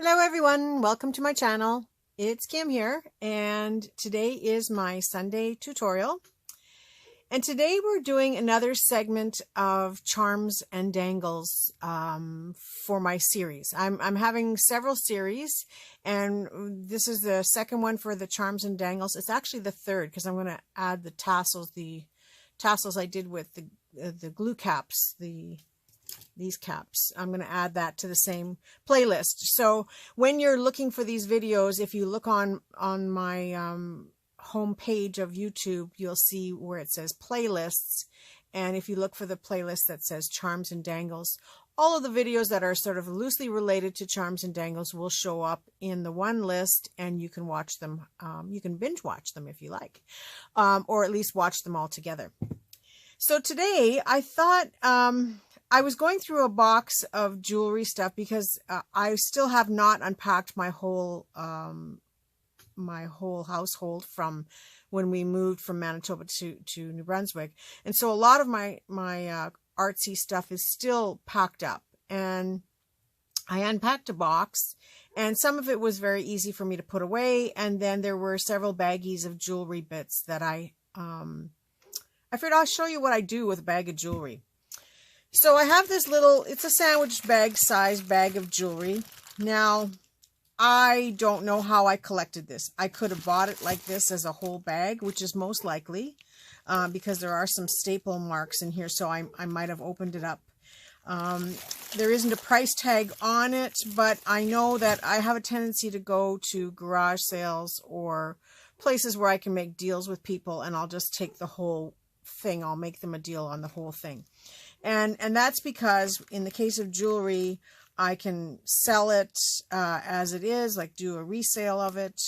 Hello everyone, welcome to my channel. It's Kim here, and today is my Sunday tutorial. And today we're doing another segment of charms and dangles for my series. I'm having several series, and this is the second one for the charms and dangles. It's actually the third because I'm going to add the tassels I did with the glue caps, these caps. I'm going to add that to the same playlist. So when you're looking for these videos, if you look on my home page of YouTube, you'll see where it says playlists. And if you look for the playlist that says charms and dangles, all of the videos that are sort of loosely related to charms and dangles will show up in the one list, and you can watch them. You can binge watch them if you like, or at least watch them all together. So today I thought, I was going through a box of jewelry stuff because I still have not unpacked my whole household from when we moved from Manitoba to New Brunswick, and so a lot of my artsy stuff is still packed up. And I unpacked a box, and some of it was very easy for me to put away, and then there were several baggies of jewelry bits that I figured I'll show you what I do with a bag of jewelry. So I have this little, it's a sandwich bag size bag of jewelry. Now, I don't know how I collected this. I could have bought it like this as a whole bag, which is most likely, because there are some staple marks in here, so I might have opened it up. There isn't a price tag on it, but I know that I have a tendency to go to garage sales or places where I can make deals with people, and I'll just take the whole thing. I'll make them a deal on the whole thing. And that's because in the case of jewelry, I can sell it as it is, like do a resale of it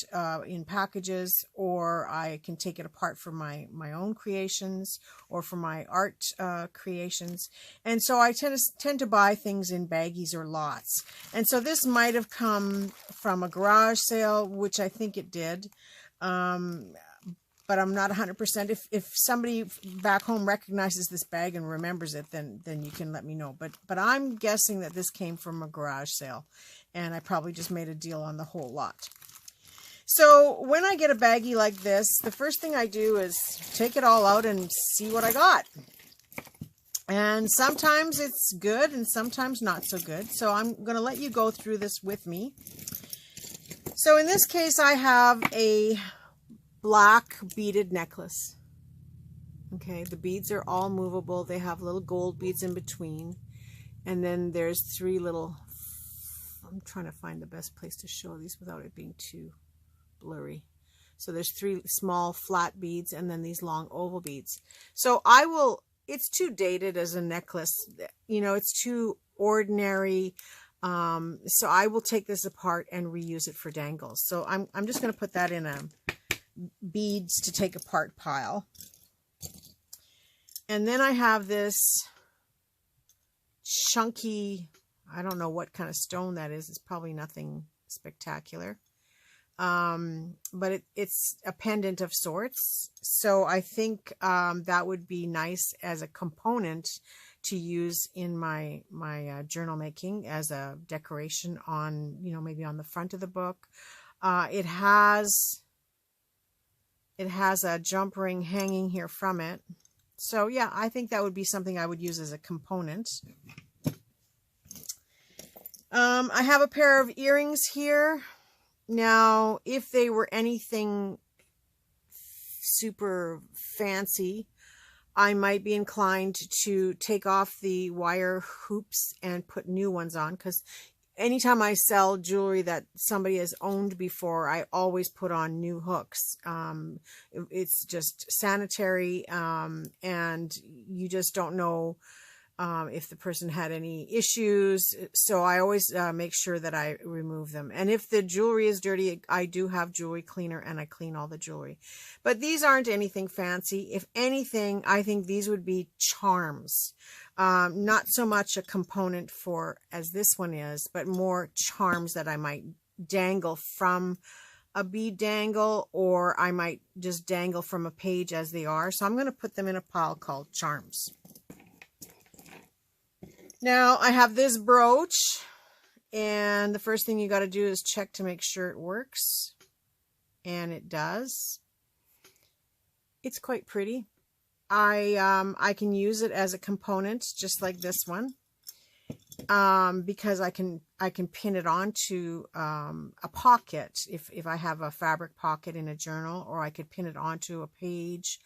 in packages, or I can take it apart for my own creations or for my art creations. And so I tend to buy things in baggies or lots. And so this might have come from a garage sale, which I think it did. But I'm not 100%. If somebody back home recognizes this bag and remembers it, then you can let me know. But I'm guessing that this came from a garage sale, and I probably just made a deal on the whole lot. So when I get a baggie like this, the first thing I do is take it all out and see what I got. And sometimes it's good and sometimes not so good. So I'm going to let you go through this with me. So in this case, I have a black beaded necklace. Okay, the beads are all movable. They have little gold beads in between, and then there's three little, I'm trying to find the best place to show these without it being too blurry. So there's three small flat beads and then these long oval beads. So it's too dated as a necklace, you know, it's too ordinary. So I will take this apart and reuse it for dangles. So I'm just going to put that in a beads to take apart pile. And then I have this chunky, I don't know what kind of stone that is. It's probably nothing spectacular. But it's a pendant of sorts. So I think that would be nice as a component to use in my journal making as a decoration on, you know, maybe on the front of the book. It has a jump ring hanging here from it. So yeah, I think that would be something I would use as a component. I have a pair of earrings here. Now, if they were anything super fancy, I might be inclined to take off the wire hoops and put new ones on, because anytime I sell jewelry that somebody has owned before, I always put on new hooks. It's just sanitary, and you just don't know if the person had any issues. So I always make sure that I remove them. And if the jewelry is dirty, I do have jewelry cleaner, and I clean all the jewelry. But these aren't anything fancy. If anything, I think these would be charms. Not so much a component for as this one is, but more charms that I might dangle from a bead dangle, or I might just dangle from a page as they are. So I'm going to put them in a pile called charms. Now I have this brooch, And the first thing you got to do is check to make sure it works. And it does. It's quite pretty. I can use it as a component just like this one. Because I can pin it onto a pocket if I have a fabric pocket in a journal, or I could pin it onto a page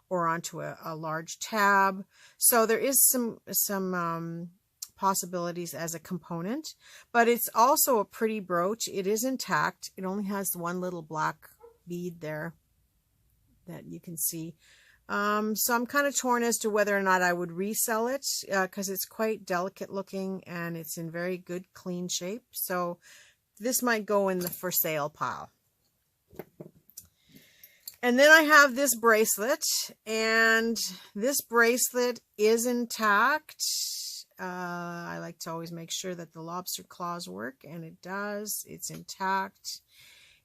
or onto a large tab. So there is some possibilities as a component, but it's also a pretty brooch. It is intact. It only has one little black bead there that you can see. So I'm kind of torn as to whether or not I would resell it, because it's quite delicate looking and it's in very good clean shape. So this might go in the for sale pile. And then I have this bracelet, and this bracelet is intact. I like to always make sure that the lobster claws work, and it does. It's intact.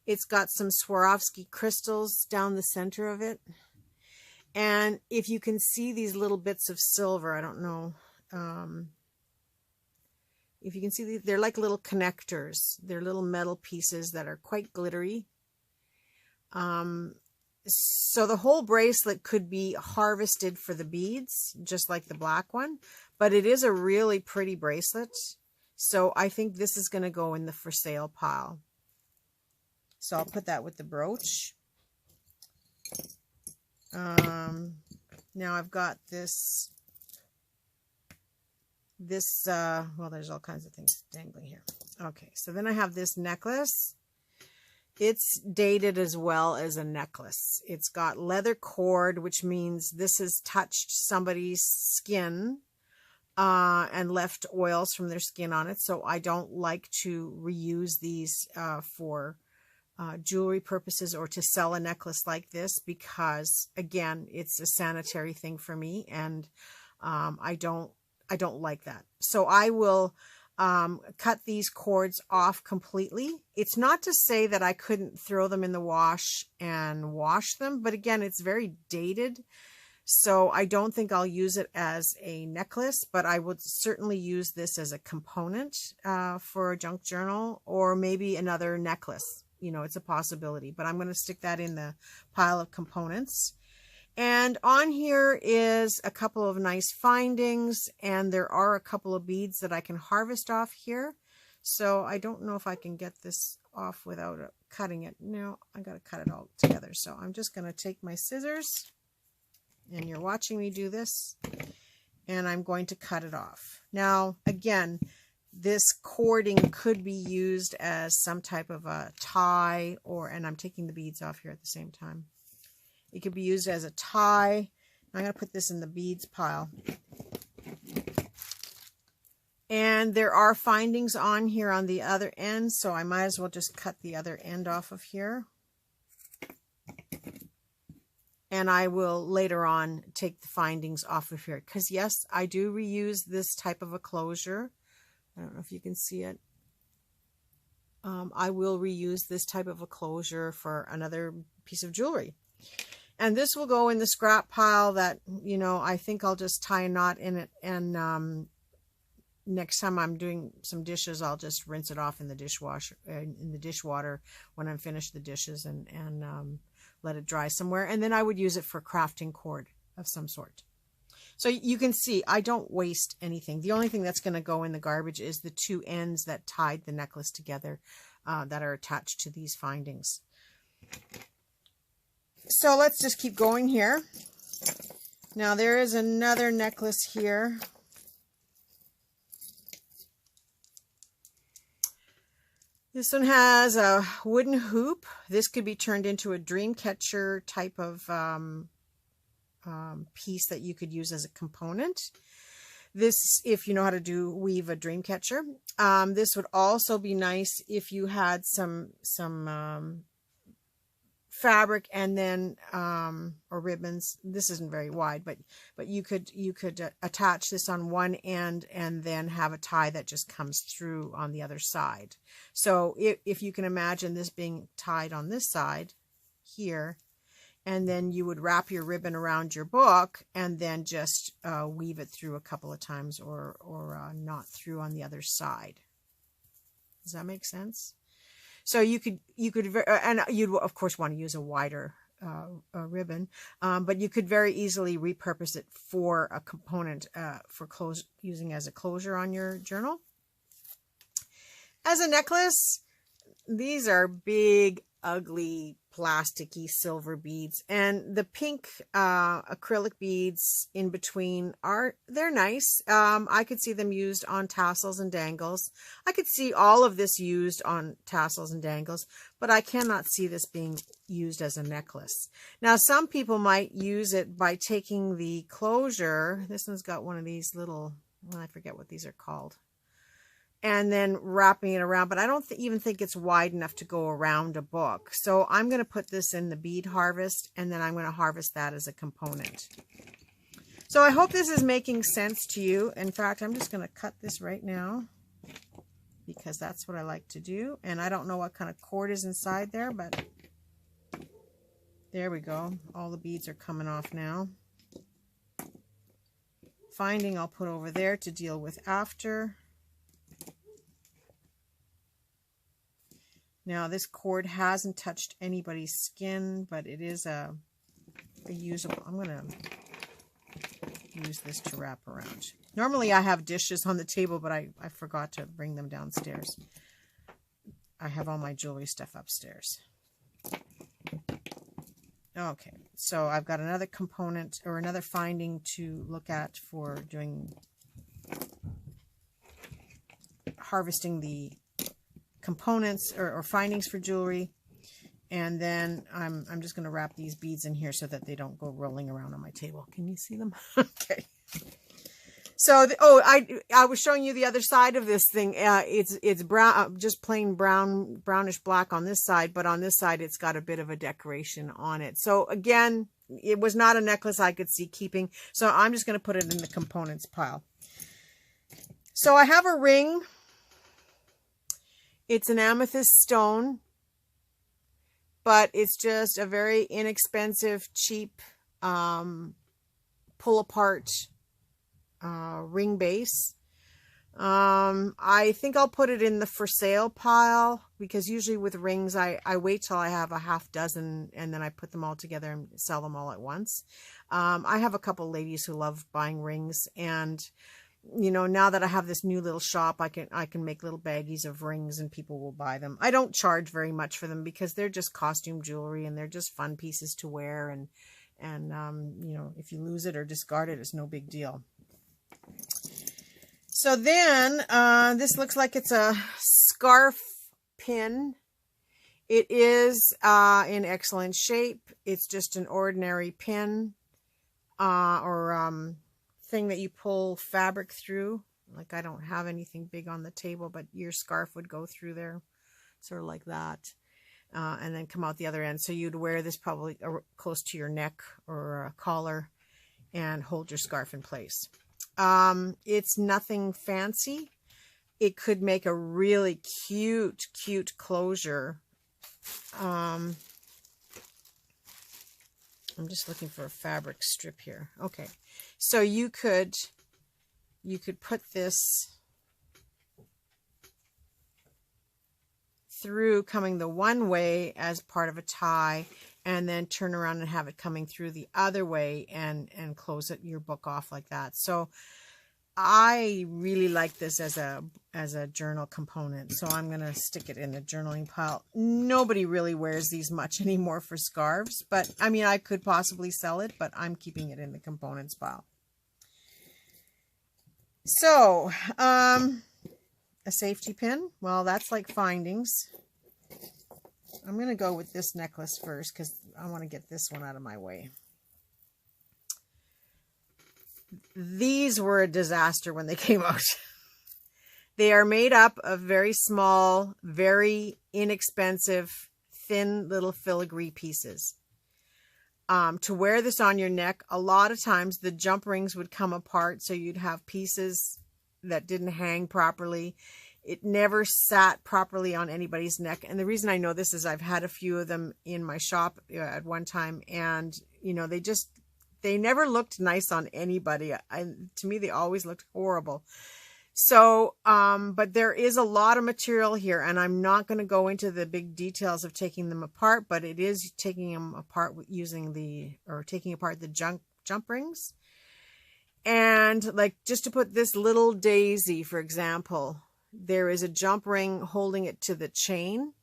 It's got some Swarovski crystals down the center of it. And if you can see these little bits of silver, I don't know if you can see, they're like little connectors. They're little metal pieces that are quite glittery. So the whole bracelet could be harvested for the beads, just like the black one. But it is a really pretty bracelet. So I think this is going to go in the for sale pile. So I'll put that with the brooch. Now I've got this, well, there's all kinds of things dangling here. Okay, so then I have this necklace. It's dated as well as a necklace. It's got leather cord, which means this has touched somebody's skin and left oils from their skin on it. So I don't like to reuse these for jewelry purposes or to sell a necklace like this, because again, it's a sanitary thing for me, and I don't like that. So I will cut these cords off completely. It's not to say that I couldn't throw them in the wash and wash them, but again, it's very dated. So I don't think I'll use it as a necklace, but I would certainly use this as a component for a junk journal, or maybe another necklace. You know, it's a possibility, but I'm going to stick that in the pile of components. And on here is a couple of nice findings, and there are a couple of beads that I can harvest off here. So I don't know if I can get this off without cutting it. No, I got to cut it all together. So I'm just going to take my scissors, and you're watching me do this, and I'm going to cut it off. Now, again, this cording could be used as some type of a tie, and I'm taking the beads off here at the same time. It could be used as a tie. I'm going to put this in the beads pile. And there are findings on here on the other end, so I might as well just cut the other end off of here. And I will later on take the findings off of here, because yes, I do reuse this type of a closure. I don't know if you can see it. I will reuse this type of a closure for another piece of jewelry. And this will go in the scrap pile that, you know, I think I'll just tie a knot in it. And next time I'm doing some dishes, I'll just rinse it off in the dishwasher, in the dishwater when I'm finished the dishes, and let it dry somewhere. And then I would use it for crafting cord of some sort. So you can see I don't waste anything. The only thing that's going to go in the garbage is the two ends that tied the necklace together that are attached to these findings. So let's just keep going here. Now there is another necklace here. This one has a wooden hoop. This could be turned into a dream catcher type of piece that you could use as a component. This, if you know how to weave a dream catcher. This would also be nice if you had some fabric and then or ribbons. This isn't very wide, but you could attach this on one end and then have a tie that just comes through on the other side. So if you can imagine this being tied on this side here, and then you would wrap your ribbon around your book and then just weave it through a couple of times, or knot through on the other side. Does that make sense? So you could, and you'd of course want to use a wider ribbon, but you could very easily repurpose it for a component for using as a closure on your journal. As a necklace, these are big, ugly, plasticky silver beads, and the pink acrylic beads in between they're nice. I could see them used on tassels and dangles. I could see all of this used on tassels and dangles, but I cannot see this being used as a necklace. Now, some people might use it by taking the closure. This one's got one of these little, well, I forget what these are called, and then wrapping it around, but I don't even think it's wide enough to go around a book. So I'm going to put this in the bead harvest, and then I'm going to harvest that as a component. So I hope this is making sense to you. In fact, I'm just going to cut this right now because that's what I like to do. And I don't know what kind of cord is inside there, but there we go. All the beads are coming off now. Finding I'll put over there to deal with after. Now this cord hasn't touched anybody's skin, but it is a usable. I'm going to use this to wrap around. Normally I have dishes on the table, but I forgot to bring them downstairs. I have all my jewelry stuff upstairs. Okay, so I've got another component or another finding to look at for doing harvesting the components or findings for jewelry, and then I'm just going to wrap these beads in here so that they don't go rolling around on my table. Can you see them? Okay. So I was showing you the other side of this thing. It's brown, just plain brownish black on this side, but on this side it's got a bit of a decoration on it. So again, it was not a necklace I could see keeping, so I'm just going to put it in the components pile. So I have a ring. It's an amethyst stone, but it's just a very inexpensive, cheap, pull-apart ring base. I think I'll put it in the for sale pile, because usually with rings, I wait till I have a half dozen and then I put them all together and sell them all at once. I have a couple ladies who love buying rings, and you know, now that I have this new little shop, I can make little baggies of rings and people will buy them. I don't charge very much for them because they're just costume jewelry and they're just fun pieces to wear, and you know, if you lose it or discard it, it's no big deal. So then this looks like it's a scarf pin. It is in excellent shape. It's just an ordinary pin or thing that you pull fabric through. Like, I don't have anything big on the table, but your scarf would go through there, sort of like that, and then come out the other end. So you'd wear this probably close to your neck or a collar and hold your scarf in place. It's nothing fancy. It could make a really cute closure. I'm just looking for a fabric strip here. Okay. So you could put this through coming the one way as part of a tie, and then turn around and have it coming through the other way and close your book off like that. So I really like this as a journal component. So I'm going to stick it in the journaling pile. Nobody really wears these much anymore for scarves, but I mean, I could possibly sell it, but I'm keeping it in the components pile. So, a safety pin. Well, that's like findings. I'm going to go with this necklace first because I want to get this one out of my way. These were a disaster when they came out. They are made up of very small, very inexpensive, thin little filigree pieces. To wear this on your neck, a lot of times the jump rings would come apart, so you'd have pieces that didn't hang properly. It never sat properly on anybody's neck. And the reason I know this is I've had a few of them in my shop at one time, and you know, they never looked nice on anybody. To me, they always looked horrible. So, but there is a lot of material here, and I'm not going to go into the big details of taking them apart, but it is taking them apart using taking apart the jump rings. And like, just to put this little daisy, for example, there is a jump ring holding it to the chain,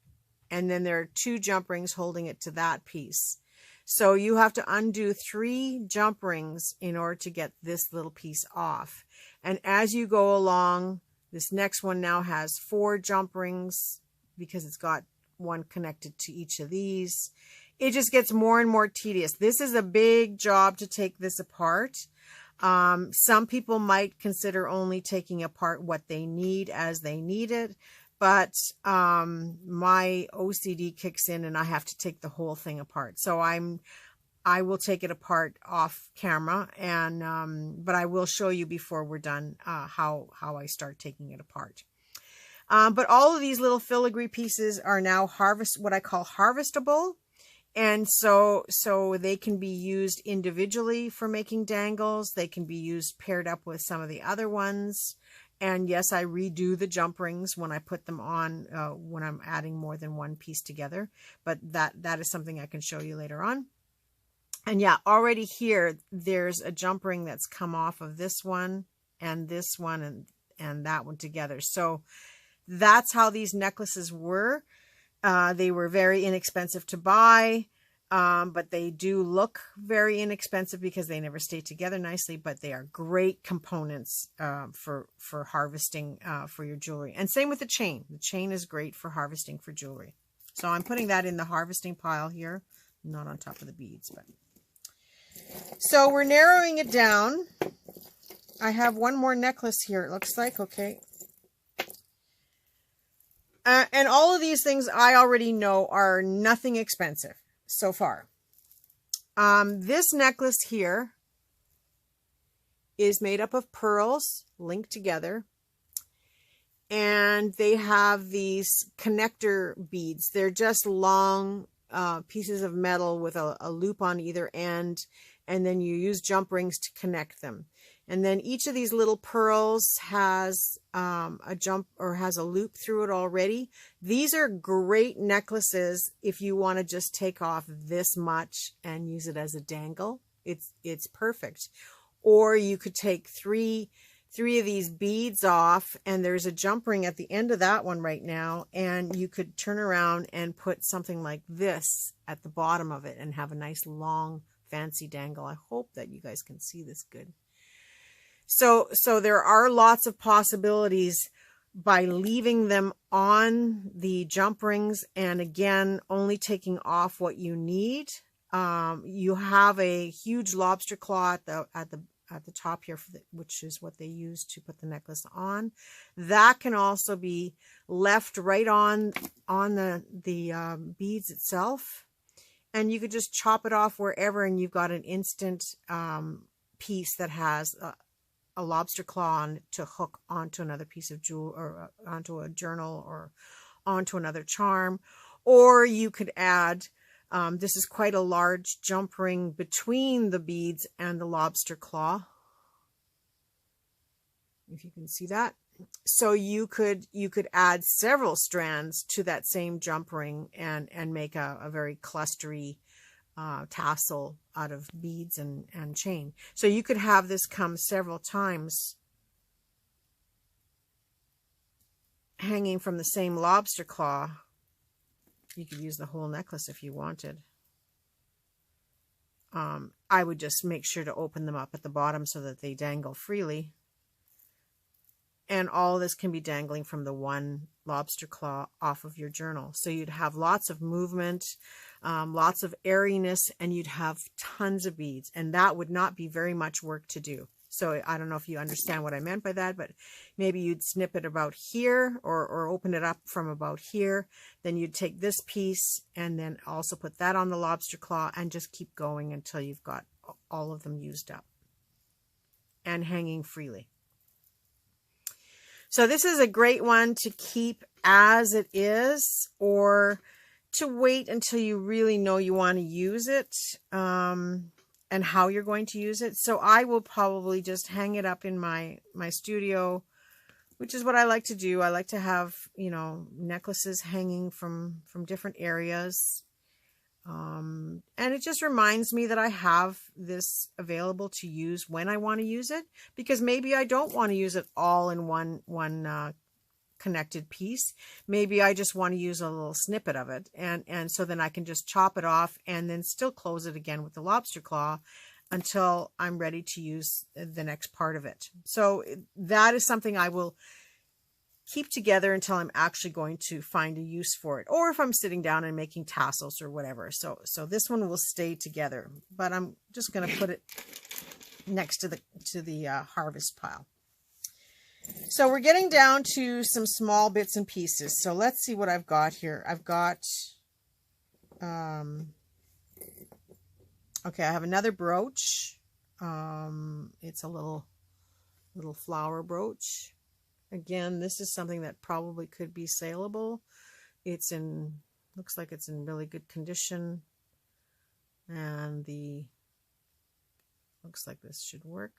and then there are 2 jump rings holding it to that piece. So you have to undo 3 jump rings in order to get this little piece off. And as you go along, this next one now has 4 jump rings because it's got one connected to each of these. It just gets more and more tedious. This is a big job to take this apart. Some people might consider only taking apart what they need as they need it. But my OCD kicks in and I have to take the whole thing apart. So I will take it apart off camera, and but I will show you before we're done how I start taking it apart. But all of these little filigree pieces are now what I call harvestable. And so they can be used individually for making dangles. They can be used paired up with some of the other ones. And yes, I redo the jump rings when I put them on, when I'm adding more than one piece together. But that is something I can show you later on. And yeah, already here, there's a jump ring that's come off of this one and that one together. So that's how these necklaces were. They were very inexpensive to buy. But they do look very inexpensive because they never stay together nicely, but they are great components for harvesting for your jewelry. And same with the chain. The chain is great for harvesting for jewelry. So I'm putting that in the harvesting pile here, not on top of the beads. But so we're narrowing it down. I have one more necklace here, it looks like. Okay. And all of these things I already know are nothing expensive so far. This necklace here is made up of pearls linked together, and they have these connector beads. They're just long pieces of metal with a loop on either end, and then you use jump rings to connect them. And then each of these little pearls has has a loop through it already. These are great necklaces if you want to just take off this much and use it as a dangle. It's perfect. Or you could take three of these beads off, and there's a jump ring at the end of that one right now, and you could turn around and put something like this at the bottom of it and have a nice long fancy dangle. I hope that you guys can see this good. So there are lots of possibilities by leaving them on the jump rings, and again, only taking off what you need. You have a huge lobster claw at the top here, which is what they use to put the necklace on. That can also be left right on the beads itself, and you could just chop it off wherever, and you've got an instant piece that has a lobster claw on to hook onto another piece of jewel, or onto a journal, or onto another charm. Or you could add, this is quite a large jump ring between the beads and the lobster claw, if you can see that. So you could add several strands to that same jump ring and make a very clustery tassel out of beads and chain. So you could have this come several times hanging from the same lobster claw. You could use the whole necklace if you wanted. I would just make sure to open them up at the bottom so that they dangle freely. And all of this can be dangling from the one lobster claw off of your journal. So you'd have lots of movement, lots of airiness, and you'd have tons of beads. And that would not be very much work to do. So I don't know if you understand what I meant by that, but maybe you'd snip it about here, or open it up from about here. Then you'd take this piece and then also put that on the lobster claw and just keep going until you've got all of them used up and hanging freely. So this is a great one to keep as it is, or to wait until you really know you want to use it, and how you're going to use it. So I will probably just hang it up in my studio which is what I like to do. I like to have, you know, necklaces hanging from different areas. And it just reminds me that I have this available to use when I want to use it, because maybe I don't want to use it all in one connected piece. Maybe I just want to use a little snippet of it. And so then I can just chop it off and then still close it again with the lobster claw until I'm ready to use the next part of it. So that is something I will keep together until I'm actually going to find a use for it, or if I'm sitting down and making tassels or whatever. So this one will stay together, but I'm just going to put it next to the harvest pile. So we're getting down to some small bits and pieces. So let's see what I've got here. I've got, okay, I have another brooch. It's a little flower brooch. Again, this is something that probably could be saleable. Looks like it's in really good condition. And looks like this should work.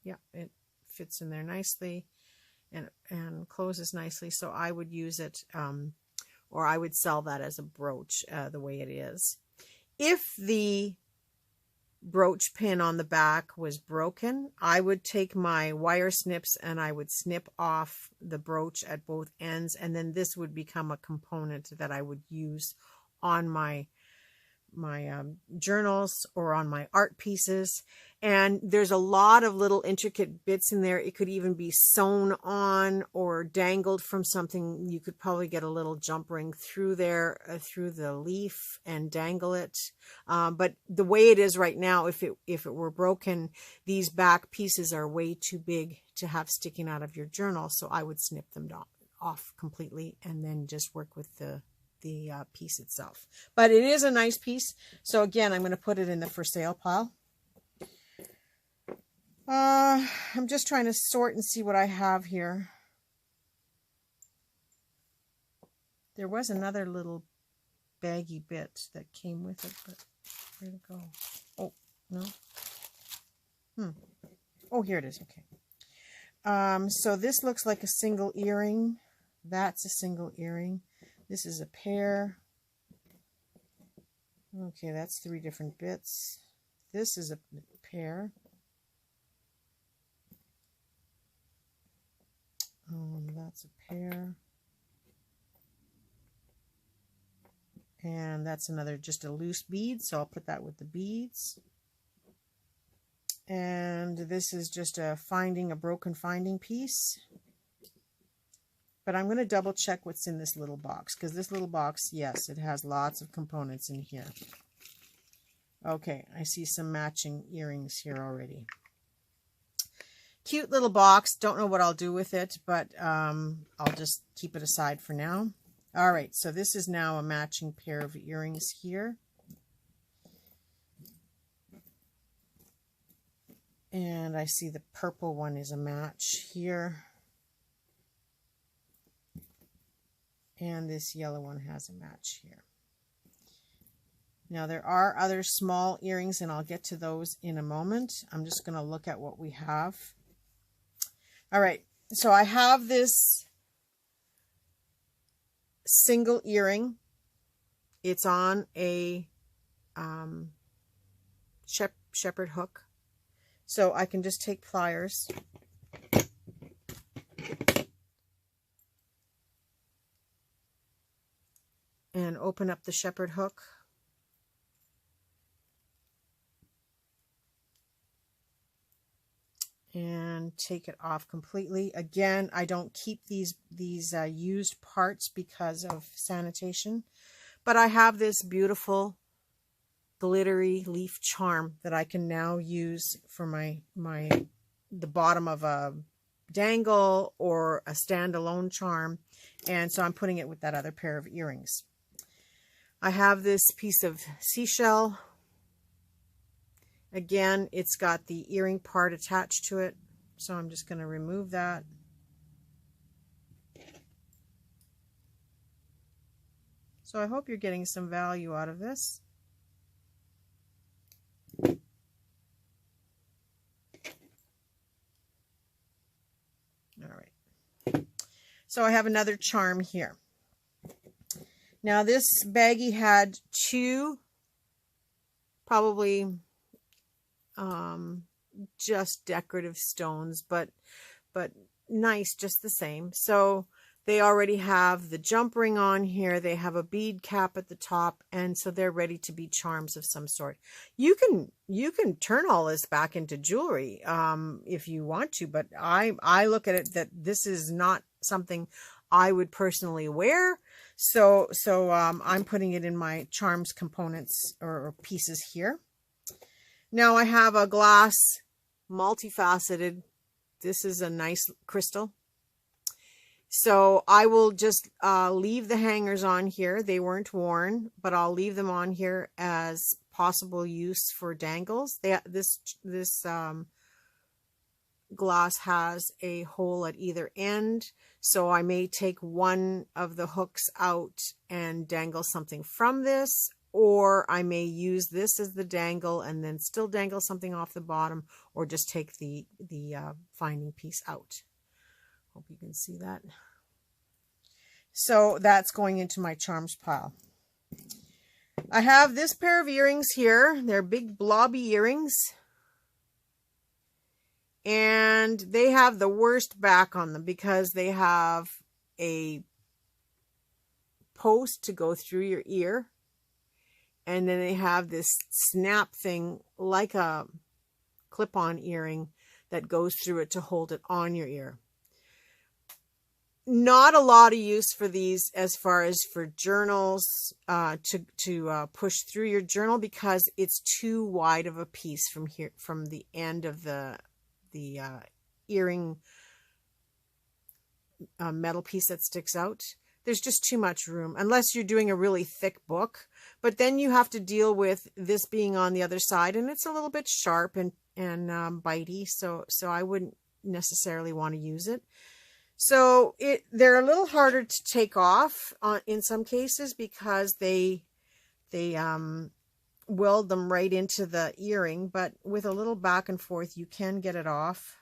Yeah, it fits in there nicely and closes nicely. So I would use it, or I would sell that as a brooch the way it is. If the brooch pin on the back was broken, I would take my wire snips and I would snip off the brooch at both ends, and then this would become a component that I would use on my journals or on my art pieces. And there's a lot of little intricate bits in there. It could even be sewn on or dangled from something. You could probably get a little jump ring through there, through the leaf, and dangle it. But the way it is right now, if it were broken, these back pieces are way too big to have sticking out of your journal. So I would snip them off completely and then just work with the piece itself. But it is a nice piece. So again, I'm going to put it in the for sale pile. I'm just trying to sort and see what I have here. There was another little baggy bit that came with it, but where'd it go? Oh, no. Oh, here it is. Okay. So this looks like a single earring. That's a single earring. This is a pair. Okay, that's 3 different bits. This is a pair. That's a pair. And that's another, just a loose bead, so I'll put that with the beads. And this is just a broken finding piece. But I'm going to double check what's in this little box, because this little box, yes, it has lots of components in here. Okay, I see some matching earrings here already. Cute little box. Don't know what I'll do with it, but I'll just keep it aside for now. All right, so this is now a matching pair of earrings here. And I see the purple one is a match here. And this yellow one has a match here. Now there are other small earrings, and I'll get to those in a moment. I'm just going to look at what we have. All right, so I have this single earring. It's on a shepherd hook. So I can just take pliers and open up the shepherd hook. And take it off completely. Again, I don't keep these used parts because of sanitation, but I have this beautiful glittery leaf charm that I can now use for the bottom of a dangle or a standalone charm, and so I'm putting it with that other pair of earrings. I have this piece of seashell. Again, it's got the earring part attached to it, so I'm just going to remove that. So I hope you're getting some value out of this. All right, So I have another charm here. Now this baggie had two, probably just decorative stones, but nice just the same. So they already have the jump ring on here. They have a bead cap at the top, and so they're ready to be charms of some sort. You can turn all this back into jewelry if you want to, but I look at it that this is not something I would personally wear. So I'm putting it in my charms components or pieces here. Now I have a glass, multifaceted. This is a nice crystal. So I will just leave the hangers on here. They weren't worn, but I'll leave them on here as possible use for dangles. This glass has a hole at either end, so I may take one of the hooks out and dangle something from this, or I may use this as the dangle and then still dangle something off the bottom, or just take the finding piece out. Hope you can see that. So that's going into my charms pile. I have this pair of earrings here. They're big blobby earrings. And they have the worst back on them because they have a post to go through your ear. And then they have this snap thing like a clip-on earring that goes through it to hold it on your ear. Not a lot of use for these as far as for journals to push through your journal, because it's too wide of a piece from here, from the end of the earring metal piece that sticks out. There's just too much room unless you're doing a really thick book, but then you have to deal with this being on the other side, and it's a little bit sharp and bitey, so I wouldn't necessarily want to use it. So they're a little harder to take off in some cases because they weld them right into the earring, but with a little back and forth you can get it off.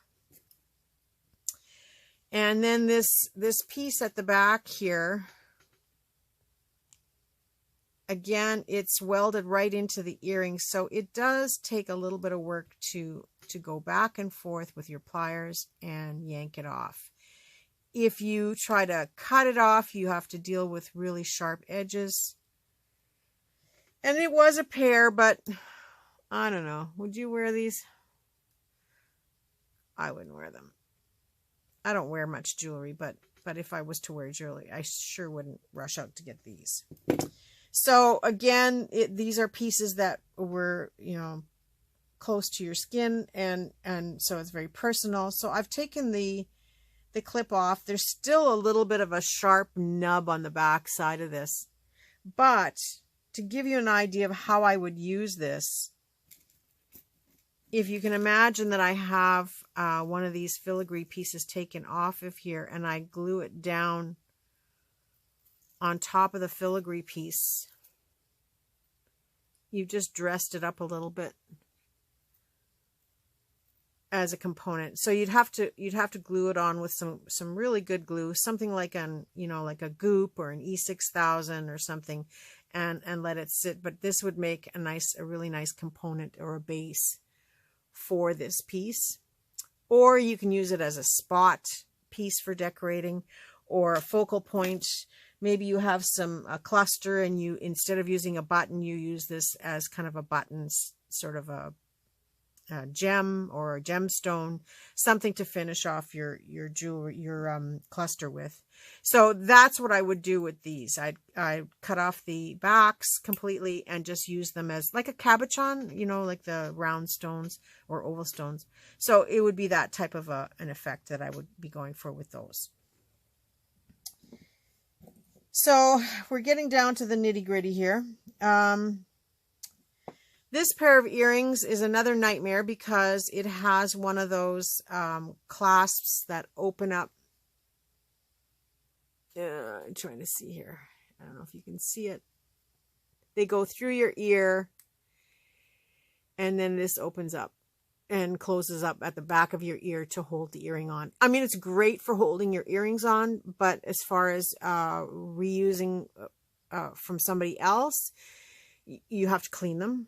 And then this piece at the back here, again, it's welded right into the earring, so it does take a little bit of work to go back and forth with your pliers and yank it off. If you try to cut it off, you have to deal with really sharp edges. And it was a pair, but I don't know. Would you wear these? I wouldn't wear them. I don't wear much jewelry, but if I was to wear jewelry, I sure wouldn't rush out to get these. So again, these are pieces that were, close to your skin, and so it's very personal. So I've taken the clip off. There's still a little bit of a sharp nub on the back side of this, but to give you an idea of how I would use this, if you can imagine that I have one of these filigree pieces taken off of here, and I glue it down on top of the filigree piece. You've just dressed it up a little bit as a component. So you'd have to glue it on with some really good glue, something like like a Goop or an E6000 or something, and let it sit. But this would make a really nice component or a base for this piece. Or you can use it as a spot piece for decorating, or a focal point. Maybe you have a cluster, and you, instead of using a button, you use this as kind of a button, sort of a gem or a gemstone, something to finish off your jewelry, your cluster with. So that's what I would do with these. I'd cut off the backs completely and just use them as like a cabochon, like the round stones or oval stones. So it would be that type of an effect that I would be going for with those. So we're getting down to the nitty-gritty here. This pair of earrings is another nightmare because it has one of those clasps that open up. I'm trying to see here. I don't know if you can see it. They go through your ear, and then this opens up. and closes up at the back of your ear to hold the earring on. I mean, it's great for holding your earrings on, but as far as reusing from somebody else, you have to clean them.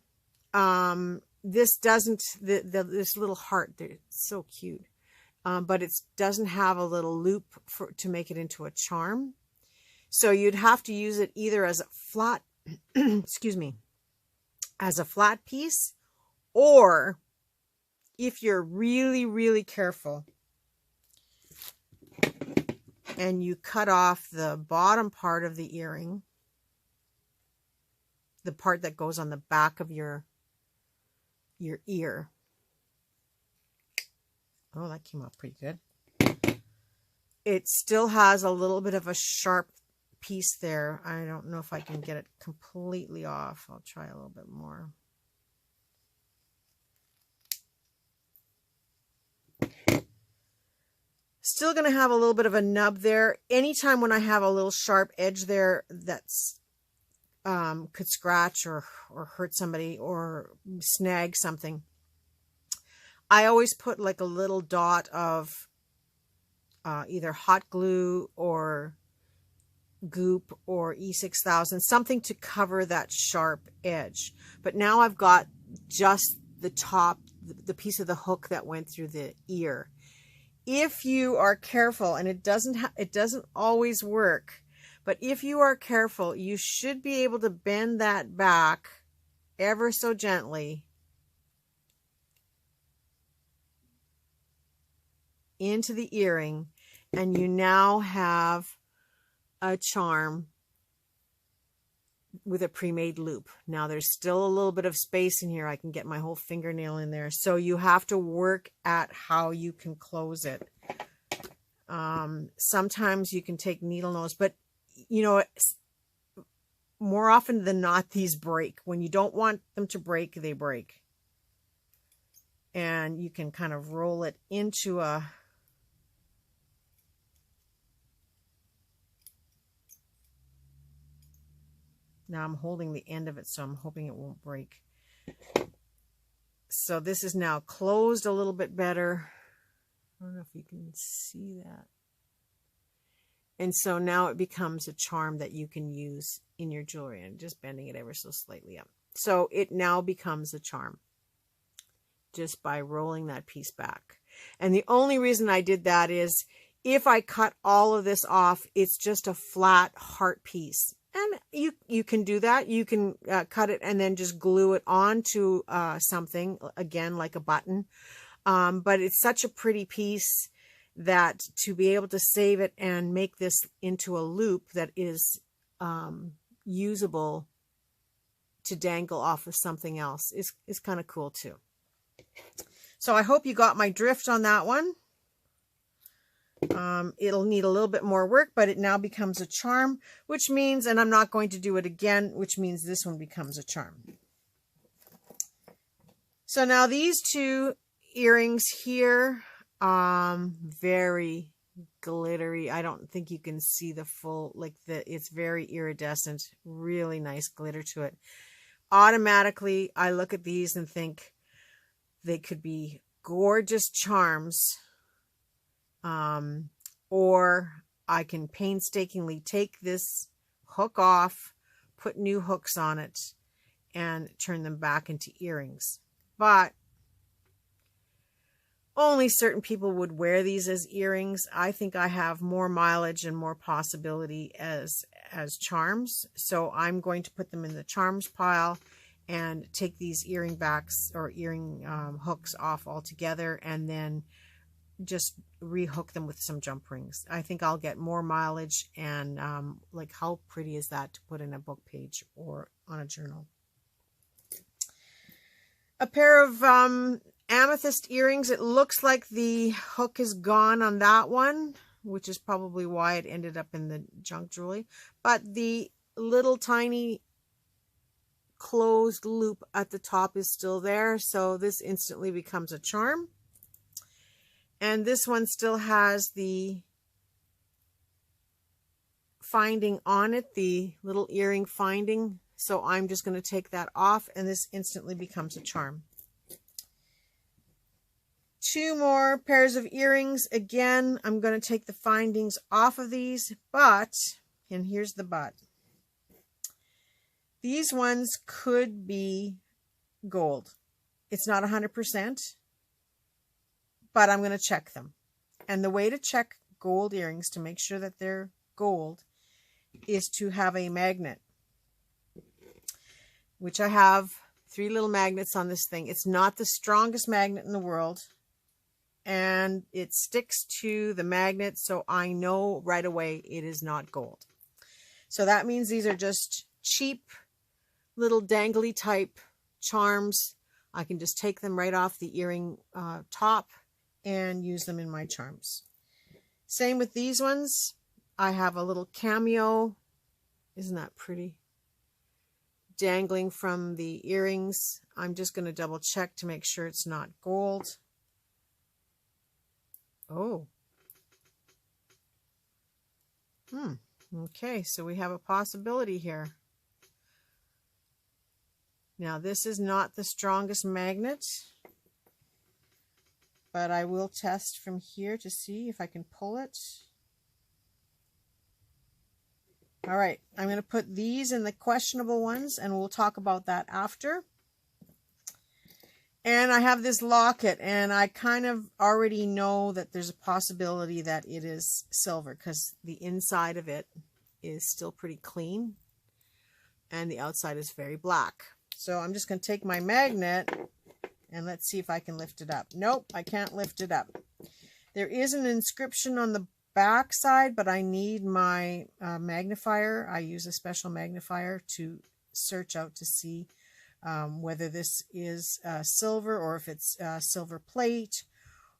This doesn't, this little heart, it's so cute, but it doesn't have a little loop to make it into a charm. So you'd have to use it either as a flat, excuse me, as a flat piece, or if you're really, really careful and you cut off the bottom part of the earring, the part that goes on the back of your ear. Oh, that came out pretty good. It still has a little bit of a sharp piece there. I don't know if I can get it completely off. I'll try a little bit more. Still going to have a little bit of a nub there. Anytime when I have a little sharp edge there that's could scratch or hurt somebody or snag something, I always put like a little dot of either hot glue or goop or E6000, something to cover that sharp edge. But now I've got just the top, the piece of the hook that went through the ear. If you are careful, and it doesn't always work, but if you are careful, you should be able to bend that back ever so gently into the earring, and you now have a charm with a pre-made loop. Now there's still a little bit of space in here. I can get my whole fingernail in there. So you have to work at how you can close it. Sometimes you can take needle nose, but you know, more often than not, these break. When you don't want them to break, they break. And you can kind of roll it into a now I'm holding the end of it, so I'm hoping it won't break. So this is now closed a little bit better. I don't know if you can see that. And so now it becomes a charm that you can use in your jewelry, and just bending it ever so slightly up. So it now becomes a charm just by rolling that piece back. And the only reason I did that is if I cut all of this off, it's just a flat heart piece. And you can do that. You can cut it and then just glue it onto something, again, like a button. But it's such a pretty piece that to be able to save it and make this into a loop that is usable to dangle off of something else is kind of cool too. So I hope you got my drift on that one. It'll need a little bit more work, but it now becomes a charm, which means, and I'm not going to do it again, which means this one becomes a charm. So now these two earrings here, very glittery. I don't think you can see the full, like it's very iridescent, really nice glitter to it. Automatically, I look at these and think they could be gorgeous charms. Or I can painstakingly take this hook off, put new hooks on it, and turn them back into earrings. But only certain people would wear these as earrings. I think I have more mileage and more possibility as charms. So I'm going to put them in the charms pile and take these earring backs or earring hooks off altogether, and then just rehook them with some jump rings. I think I'll get more mileage, and like, how pretty is that to put in a book page or on a journal? A pair of amethyst earrings. It looks like the hook is gone on that one, which is probably why it ended up in the junk jewelry. But the little tiny closed loop at the top is still there, so this instantly becomes a charm. And this one still has the finding on it, the little earring finding. So I'm just going to take that off, and this instantly becomes a charm. 2 more pairs of earrings. Again, I'm going to take the findings off of these, but, and here's the but, these ones could be gold. It's not 100%, but I'm going to check them. And the way to check gold earrings to make sure that they're gold is to have a magnet, which I have 3 little magnets on this thing. It's not the strongest magnet in the world, and it sticks to the magnet, so I know right away it is not gold. So that means these are just cheap little dangly type charms. I can just take them right off the earring top and use them in my charms. Same with these ones. I have a little cameo. Isn't that pretty? Dangling from the earrings. I'm just going to double check to make sure it's not gold. Oh. Okay, so we have a possibility here. Now, this is not the strongest magnet, but I will test from here to see if I can pull it. All right, I'm going to put these in the questionable ones, and we'll talk about that after. And I have this locket, and I kind of already know that there's a possibility that it is silver because the inside of it is still pretty clean, and the outside is very black. So I'm just going to take my magnet, and let's see if I can lift it up. Nope, I can't lift it up. There is an inscription on the back side, but I need my magnifier. I use a special magnifier to search out to see whether this is silver or if it's silver plate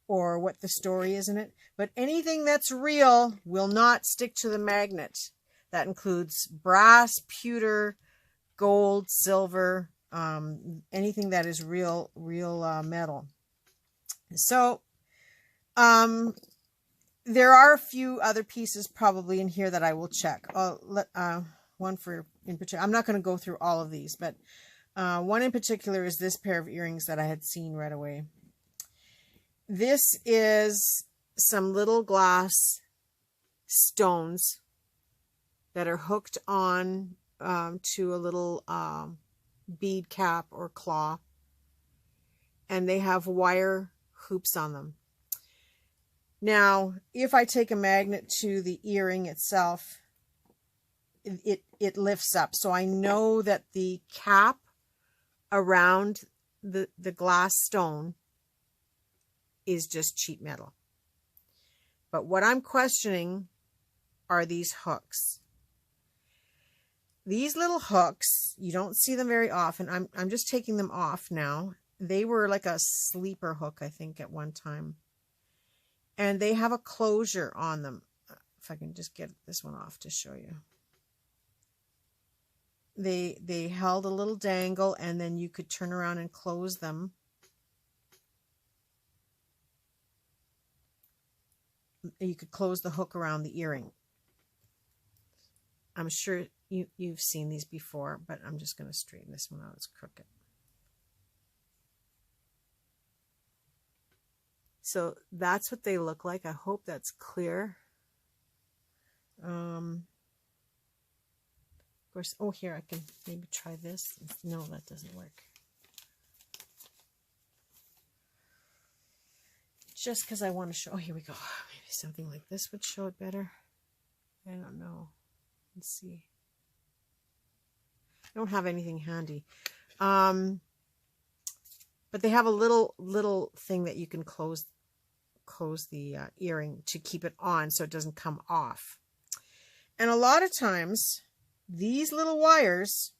or what the story is in it. But anything that's real will not stick to the magnet. That includes brass, pewter, gold, silver, anything that is real metal. So there are a few other pieces probably in here that I will check. One for in particular. I'm not going to go through all of these, but one in particular is this pair of earrings that I had seen right away. This is some little glass stones that are hooked on to a little bead cap or claw, and they have wire hoops on them. Now, if I take a magnet to the earring itself, it lifts up. So I know that the cap around the glass stone is just cheap metal. But what I'm questioning are these hooks. These little hooks, you don't see them very often. I'm just taking them off now. They were like a sleeper hook, I think, at one time. And they have a closure on them. If I can just get this one off to show you. They held a little dangle, and then you could turn around and close them. You could close the hook around the earring. I'm sure you've seen these before, but I'm just going to straighten this one out. It's crooked. So that's what they look like. I hope that's clear. Of course, oh, here, I can maybe try this. No, that doesn't work. Just because I want to show, oh, here we go. Maybe something like this would show it better. I don't know. Let's see. I don't have anything handy. But they have a little thing that you can close the earring to keep it on so it doesn't come off. And a lot of times, these little wires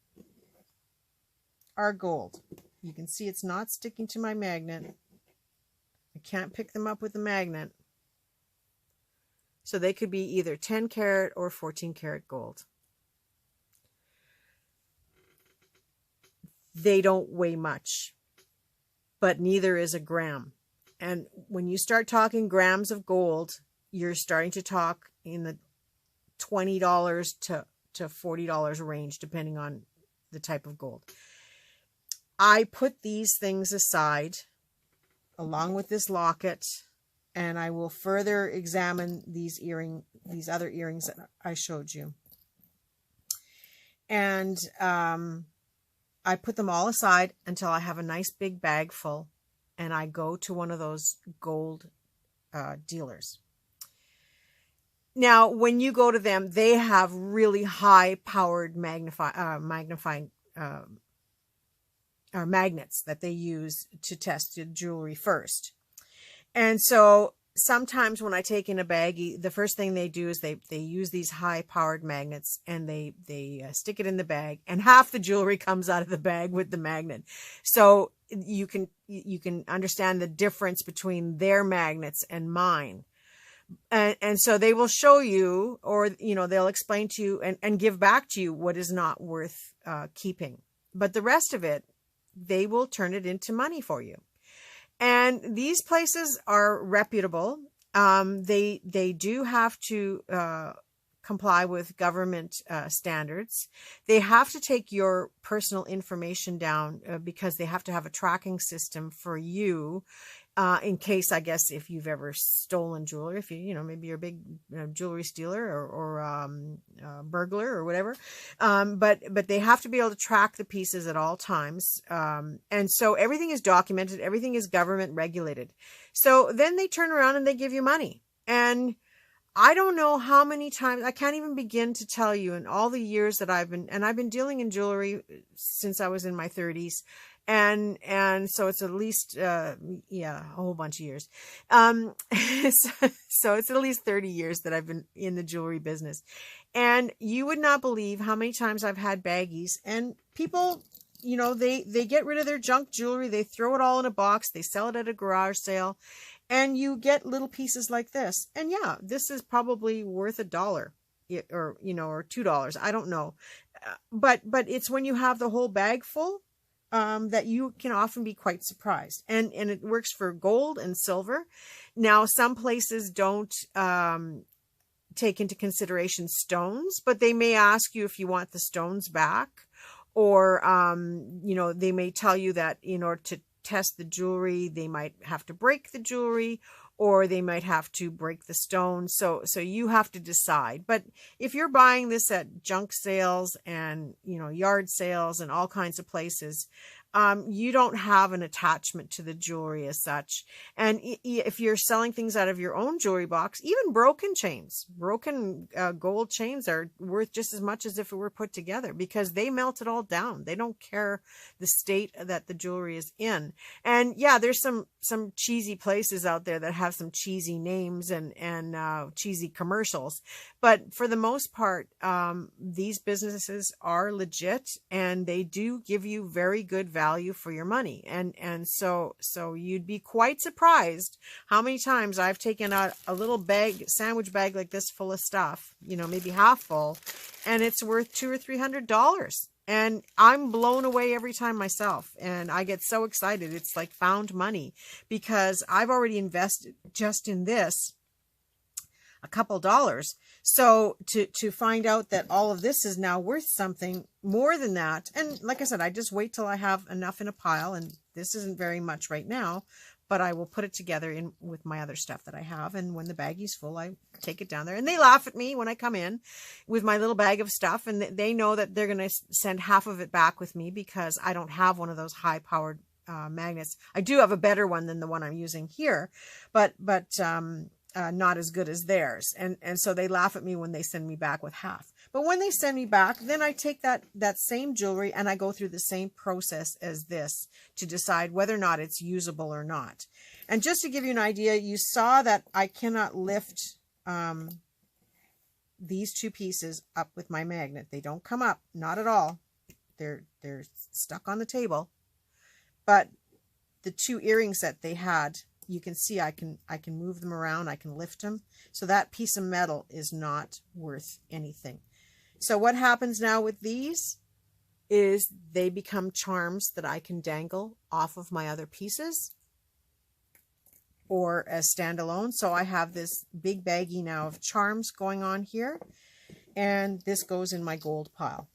are gold. You can see it's not sticking to my magnet. I can't pick them up with the magnet. So they could be either 10 karat or 14 karat gold. They don't weigh much, but neither is a gram. And when you start talking grams of gold, you're starting to talk in the $20 to $40 range, depending on the type of gold. I put these things aside along with this locket, and I will further examine these other earrings that I showed you. And I put them all aside until I have a nice big bag full, and I go to one of those gold dealers. Now, when you go to them, they have really high-powered magnifying magnets that they use to test the jewelry first. And so sometimes when I take in a baggie, the first thing they do is they use these high-powered magnets, and they stick it in the bag, and half the jewelry comes out of the bag with the magnet. So you can understand the difference between their magnets and mine. And so they will show you, or, they'll explain to you and give back to you what is not worth keeping. But the rest of it, they will turn it into money for you. And these places are reputable. They do have to comply with government standards. They have to take your personal information down because they have to have a tracking system for you. In case, I guess, if you've ever stolen jewelry, if maybe you're a big jewelry stealer or burglar or whatever, but they have to be able to track the pieces at all times, and so everything is documented, everything is government regulated. So then they turn around and they give you money, and I don't know how many times, I can't even begin to tell you in all the years that I've been dealing in jewelry since I was in my 30s. And so it's at least, a whole bunch of years. So it's at least 30 years that I've been in the jewelry business. And you would not believe how many times I've had baggies, and people, they get rid of their junk jewelry. They throw it all in a box. They sell it at a garage sale, and you get little pieces like this. And yeah, this is probably worth $1 or $2. I don't know. But it's when you have the whole bag full, that you can often be quite surprised. And it works for gold and silver. Now, some places don't take into consideration stones, but they may ask you if you want the stones back, or, they may tell you that in order to test the jewelry, they might have to break the jewelry, or they might have to break the stone. So you have to decide. But if you're buying this at junk sales and, yard sales and all kinds of places, you don't have an attachment to the jewelry as such. And if you're selling things out of your own jewelry box, even broken gold chains are worth just as much as if it were put together, because they melt it all down. They don't care the state that the jewelry is in. And yeah, there's some cheesy places out there that have some cheesy names and cheesy commercials. But for the most part, these businesses are legit, and they do give you very good value for your money. And so you'd be quite surprised how many times I've taken out a little sandwich bag like this full of stuff, maybe half full, and it's worth $200 or $300. And I'm blown away every time myself. And I get so excited. It's like found money, because I've already invested just in this a couple dollars. So to find out that all of this is now worth something more than that. And like I said, I just wait till I have enough in a pile, and this isn't very much right now, but I will put it together with my other stuff that I have. And when the baggie's full, I take it down there, and they laugh at me when I come in with my little bag of stuff, and they know that they're going to send half of it back with me, because I don't have one of those high powered magnets. I do have a better one than the one I'm using here, but not as good as theirs. And so they laugh at me when they send me back with half. But when they send me back, then I take that same jewelry and I go through the same process as this to decide whether or not it's usable or not. And just to give you an idea, you saw that I cannot lift these two pieces up with my magnet. They don't come up, not at all. They're stuck on the table. But the two earrings that they had, you can see I can move them around, I can lift them. So that piece of metal is not worth anything. So what happens now with these is they become charms that I can dangle off of my other pieces or as standalone. So I have this big baggie now of charms going on here, and this goes in my gold pile.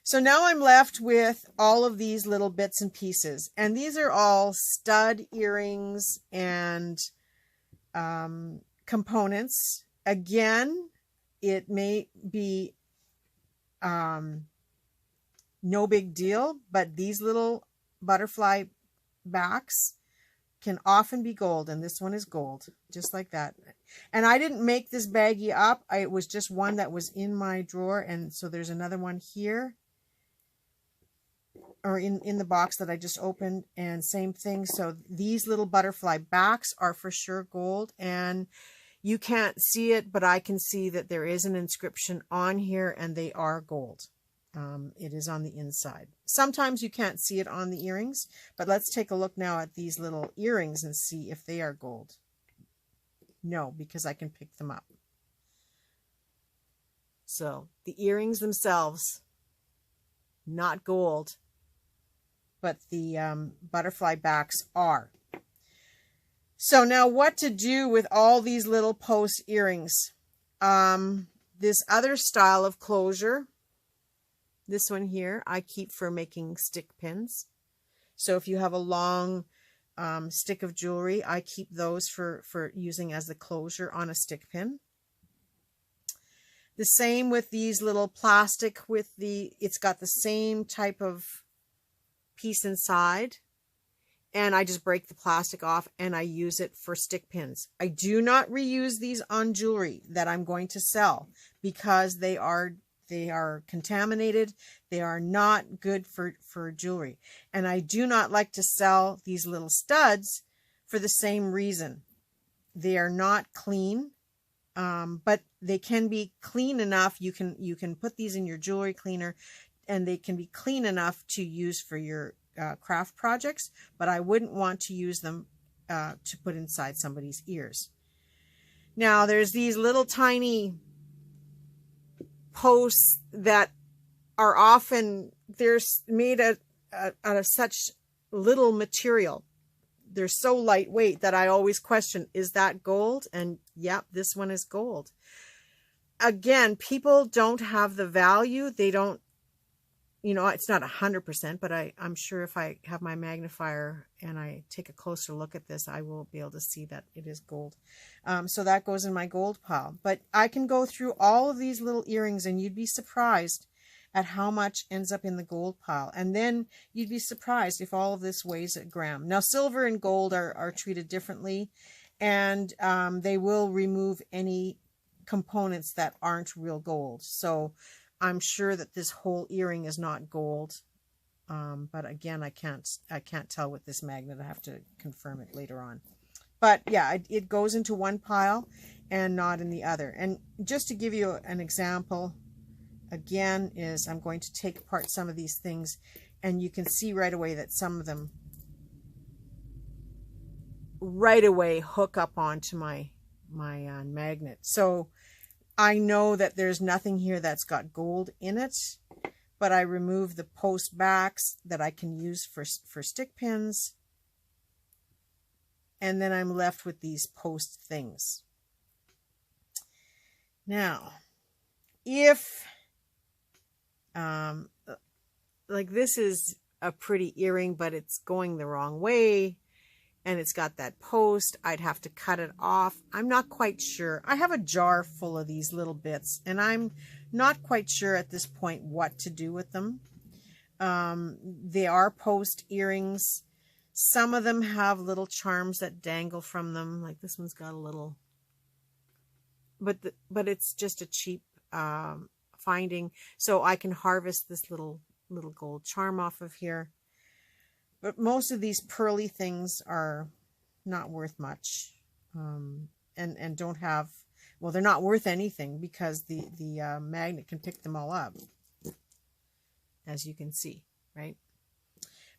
So now I'm left with all of these little bits and pieces, and these are all stud earrings and components. Again, it may be no big deal, but these little butterfly backs can often be gold, and this one is gold, just like that. And I didn't make this baggie up. It was just one that was in my drawer, and so there's another one here, or in the box that I just opened, and same thing. So these little butterfly backs are for sure gold, and you can't see it, but I can see that there is an inscription on here, and they are gold. It is on the inside. Sometimes you can't see it on the earrings, but let's take a look now at these little earrings and see if they are gold. No, because I can pick them up. So the earrings themselves, not gold, but the butterfly backs are. So now what to do with all these little post earrings? This other style of closure, this one here, I keep for making stick pins. So if you have a long stick of jewelry, I keep those for using as the closure on a stick pin. The same with these little plastic with it's got the same type of piece inside. And I just break the plastic off and I use it for stick pins. I do not reuse these on jewelry that I'm going to sell because they are contaminated. They are not good for jewelry. And I do not like to sell these little studs for the same reason. They are not clean, but they can be clean enough. You can put these in your jewelry cleaner and they can be clean enough to use for your craft projects, but I wouldn't want to use them to put inside somebody's ears. Now there's these little tiny posts that are often, they're made out of such little material. They're so lightweight that I always question, is that gold? And yep, this one is gold. Again, people don't have the value. They don't, it's not 100%, but I'm sure if I have my magnifier and I take a closer look at this, I will be able to see that it is gold. So that goes in my gold pile. But I can go through all of these little earrings and you'd be surprised at how much ends up in the gold pile. And then you'd be surprised if all of this weighs a gram. Now, silver and gold are treated differently, and they will remove any components that aren't real gold. So I'm sure that this whole earring is not gold, but again, I can't tell with this magnet. I have to confirm it later on. But yeah, it goes into one pile and not in the other. And just to give you an example, again, is I'm going to take apart some of these things, and you can see right away that some of them right away hook up onto my magnet. So I know that there's nothing here that's got gold in it, but I remove the post backs that I can use for stick pins. And then I'm left with these post things. Now, if, like this is a pretty earring, but it's going the wrong way, and it's got that post, I'd have to cut it off. I'm not quite sure. I have a jar full of these little bits, and I'm not quite sure at this point what to do with them. They are post earrings. Some of them have little charms that dangle from them. Like this one's got a little, but it's just a cheap finding. So I can harvest this little gold charm off of here. But most of these pearly things are not worth much, and don't have, well, they're not worth anything because the magnet can pick them all up, as you can see, right?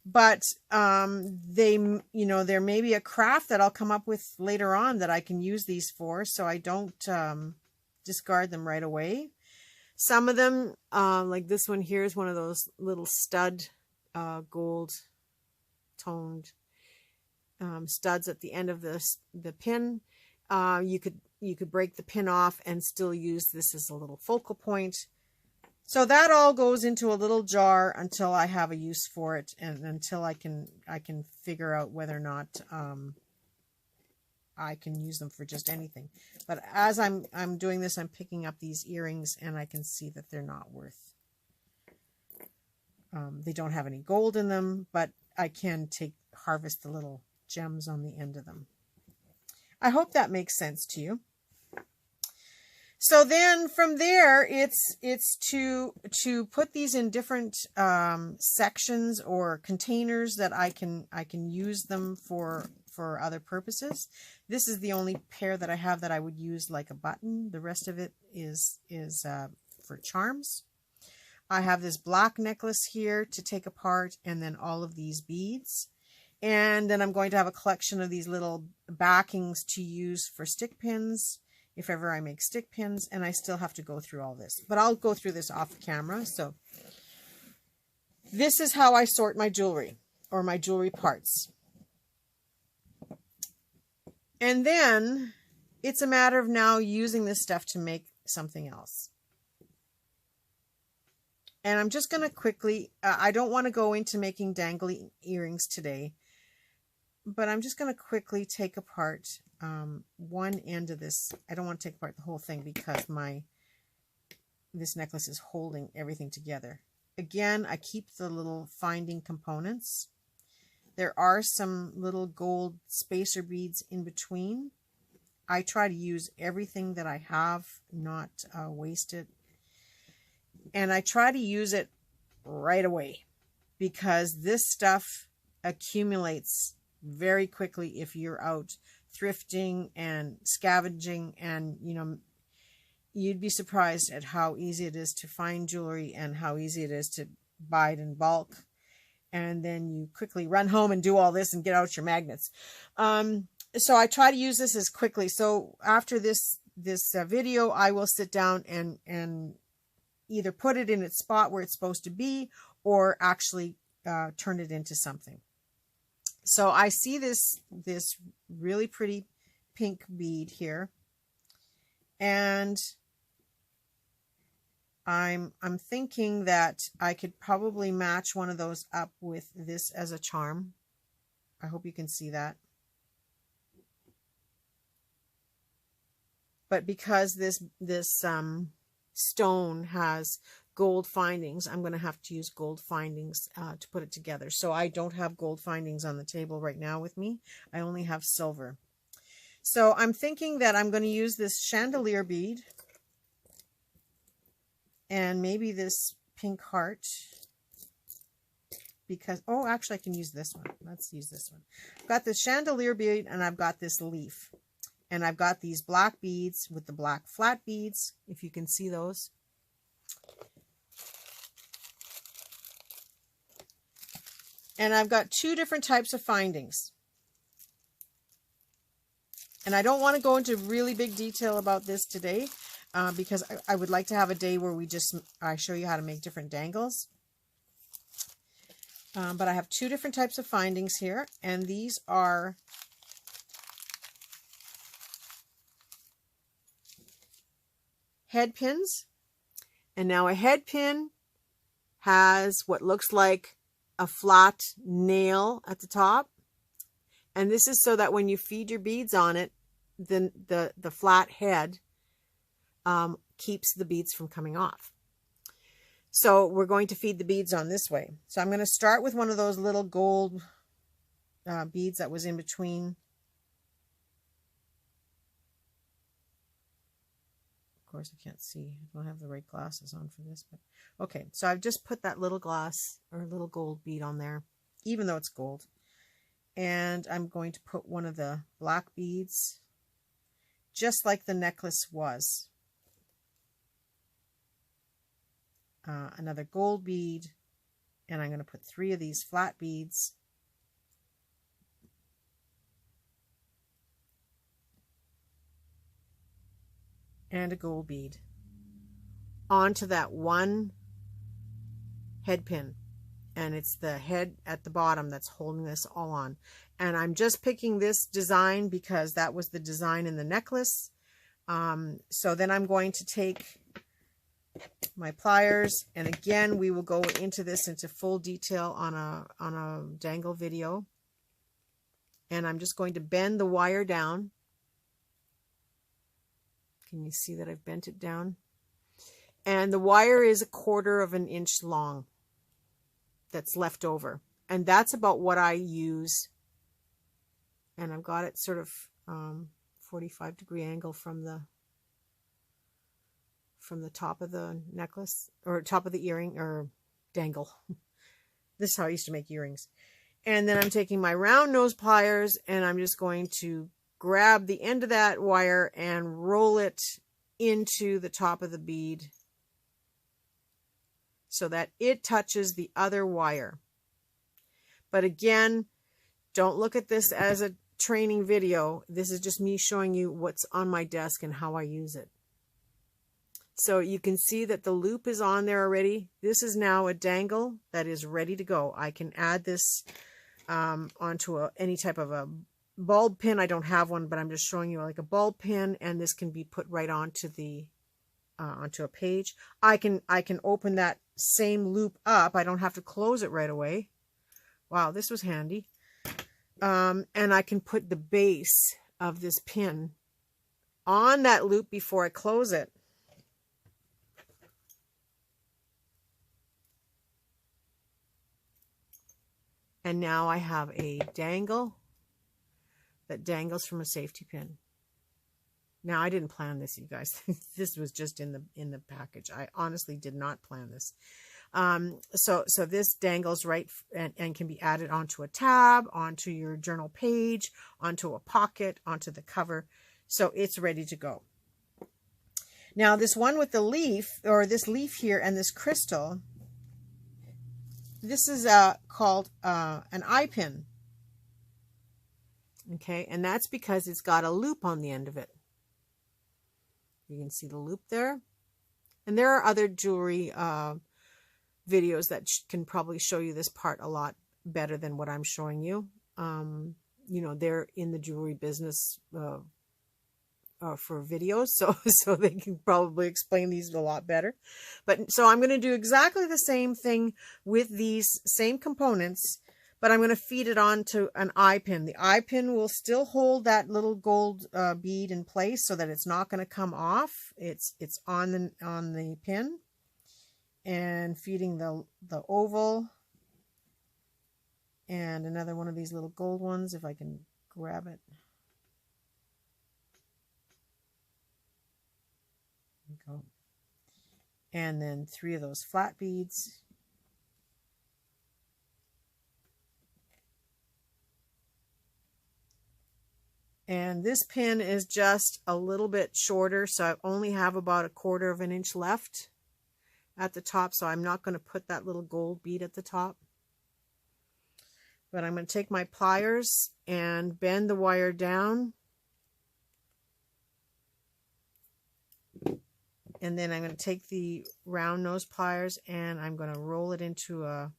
But there may be a craft that I'll come up with later on that I can use these for, so I don't discard them right away. Some of them, like this one here, is one of those little stud gold toned studs at the end of the pin. You could break the pin off and still use this as a little focal point. So that all goes into a little jar until I have a use for it, and until I can figure out whether or not I can use them for just anything. But as I'm doing this, I'm picking up these earrings, and I can see that they're not worth. They don't have any gold in them, but I can harvest the little gems on the end of them. I hope that makes sense to you. So then from there, it's to put these in different sections or containers that I can use them for other purposes. This is the only pair that I have that I would use like a button. The rest of it is for charms. I have this black necklace here to take apart, and then all of these beads. And then I'm going to have a collection of these little backings to use for stick pins, if ever I make stick pins, and I still have to go through all this. But I'll go through this off camera. So this is how I sort my jewelry, or my jewelry parts. And then it's a matter of now using this stuff to make something else. And I'm just going to quickly, I don't want to go into making dangly earrings today, but I'm just going to quickly take apart one end of this. I don't want to take apart the whole thing because this necklace is holding everything together. Again, I keep the little finding components. There are some little gold spacer beads in between. I try to use everything that I have, not waste it. And I try to use it right away, because this stuff accumulates very quickly if you're out thrifting and scavenging, and you'd be surprised at how easy it is to find jewelry and how easy it is to buy it in bulk. And then you quickly run home and do all this and get out your magnets. So I try to use this as quickly. So after this video, I will sit down and either put it in its spot where it's supposed to be, or actually turn it into something. So I see this really pretty pink bead here, and I'm thinking that I could probably match one of those up with this as a charm. I hope you can see that. But because this stone has gold findings, I'm going to have to use gold findings to put it together. So I don't have gold findings on the table right now with me. I only have silver. So I'm thinking that I'm going to use this chandelier bead and maybe this pink heart, because, oh, actually I can use this one. Let's use this one. I've got this chandelier bead, and I've got this leaf. And I've got these black beads with the black flat beads, if you can see those. And I've got two different types of findings. And I don't want to go into really big detail about this today, because I would like to have a day where I show you how to make different dangles. But I have two different types of findings here, and these are head pins. And now a head pin has what looks like a flat nail at the top, and this is so that when you feed your beads on it, then the flat head keeps the beads from coming off. So we're going to feed the beads on this way. So I'm going to start with one of those little gold beads that was in between. Of course, I can't see. I don't have the right glasses on for this, but okay. So I've just put that little glass or little gold bead on there, even though it's gold. And I'm going to put one of the black beads, just like the necklace was. Another gold bead, and I'm going to put 3 of these flat beads. And a gold bead onto that one head pin, and it's the head at the bottom that's holding this all on. And I'm just picking this design because that was the design in the necklace. So then I'm going to take my pliers, and again we will go into this into full detail on a dangle video. And I'm just going to bend the wire down. Can you see that I've bent it down? And the wire is 1/4 of an inch long that's left over, and that's about what I use. And I've got it sort of 45-degree angle from the top of the necklace, or top of the earring, or dangle. This is how I used to make earrings. And then I'm taking my round nose pliers, and I'm just going to grab the end of that wire and roll it into the top of the bead so that it touches the other wire. But again, don't look at this as a training video. This is just me showing you what's on my desk and how I use it. So you can see that the loop is on there already. This is now a dangle that is ready to go. I can add this onto any type of a bulb pin. I don't have one, but I'm just showing you like a bulb pin, and this can be put right onto the onto a page. I can open that same loop up. I don't have to close it right away. Wow, this was handy. And I can put the base of this pin on that loop before I close it. And now I have a dangle that dangles from a safety pin. Now, I didn't plan this, you guys. This was just in the package. I honestly did not plan this. So this dangles right and can be added onto a tab, onto your journal page, onto a pocket, onto the cover. So it's ready to go. Now, this one with the leaf, or this leaf here and this crystal, this is called an eye pin. Okay, and that's because it's got a loop on the end of it. You can see the loop there. And there are other jewelry videos that can probably show you this part a lot better than what I'm showing you. You know, they're in the jewelry business for videos, so they can probably explain these a lot better. But so I'm going to do exactly the same thing with these same components, but I'm going to feed it onto an eye pin. The eye pin will still hold that little gold bead in place so that it's not going to come off. It's on the pin, and feeding the oval and another one of these little gold ones if I can grab it. Go. And then 3 of those flat beads. And this pin is just a little bit shorter, so I only have about 1/4 of an inch left at the top, so I'm not going to put that little gold bead at the top. But I'm going to take my pliers and bend the wire down. And then I'm going to take the round nose pliers and I'm going to roll it into a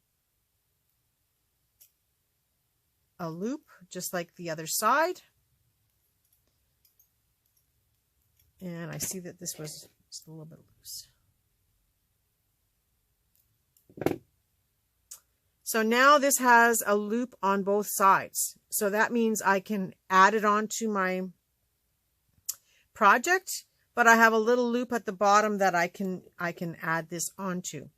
loop, just like the other side. And I see that this was just a little bit loose. So now this has a loop on both sides. So that means I can add it onto my project, but I have a little loop at the bottom that I can add this onto.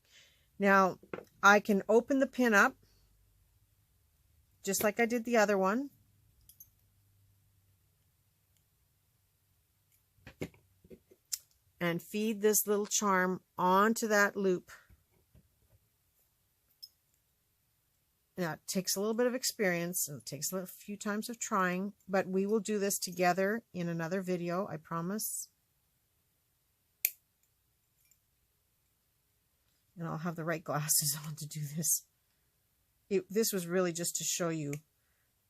Now I can open the pin up just like I did the other one. And feed this little charm onto that loop. Now, it takes a little bit of experience and it takes a few times of trying, but we will do this together in another video, I promise. And I'll have the right glasses on to do this. This was really just to show you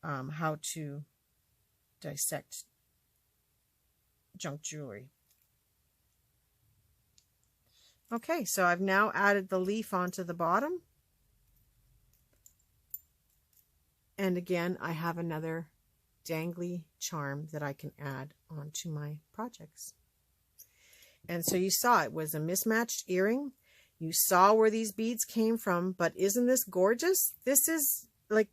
how to dissect junk jewelry. Okay, so I've now added the leaf onto the bottom. And again, I have another dangly charm that I can add onto my projects. And so you saw it was a mismatched earring. You saw where these beads came from, but isn't this gorgeous? This is like,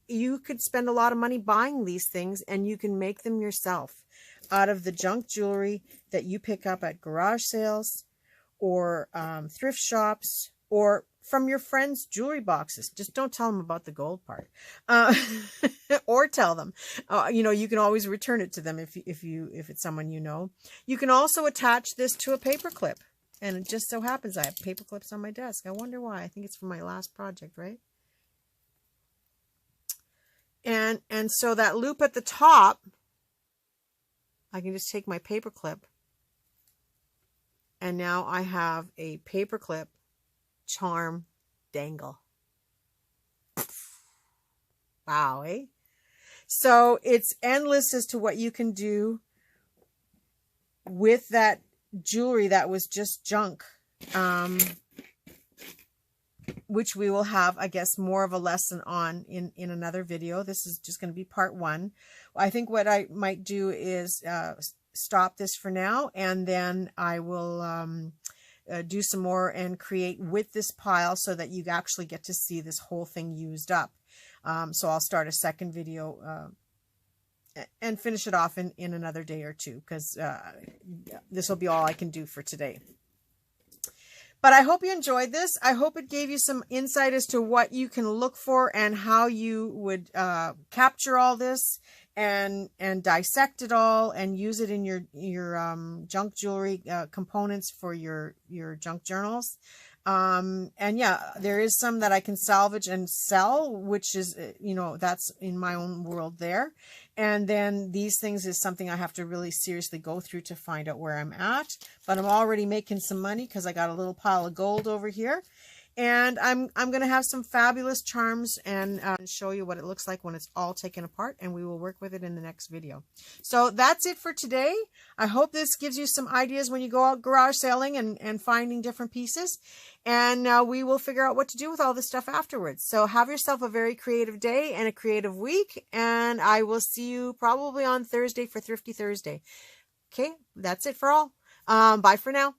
you could spend a lot of money buying these things, and you can make them yourself out of the junk jewelry that you pick up at garage sales or thrift shops or from your friends' jewelry boxes. Just don't tell them about the gold part, or tell them. You know, you can always return it to them if it's someone you know. You can also attach this to a paper clip, and it just so happens I have paper clips on my desk. I wonder why. I think it's for my last project, right? And so that loop at the top, I can just take my paper clip, and now I have a paper clip charm dangle. Wow, eh? So it's endless as to what you can do with that jewelry that was just junk, which we will have, I guess, more of a lesson on in another video. This is just going to be part 1. I think what I might do is stop this for now, and then I will do some more and create with this pile so that you actually get to see this whole thing used up. So I'll start a second video and finish it off in another day or two, because this will be all I can do for today. But I hope you enjoyed this. I hope it gave you some insight as to what you can look for and how you would capture all this and dissect it all and use it in your junk jewelry components for your junk journals. And yeah, there is some that I can salvage and sell, which is, you know, that's in my own world there. And then these things is something I have to really seriously go through to find out where I'm at. But I'm already making some money because I got a little pile of gold over here. And I'm going to have some fabulous charms and show you what it looks like when it's all taken apart, and we will work with it in the next video. So that's it for today. I hope this gives you some ideas when you go out garage selling and finding different pieces. And we will figure out what to do with all this stuff afterwards. So have yourself a very creative day and a creative week. And I will see you probably on Thursday for Thrifty Thursday. Okay, that's it for all. Bye for now.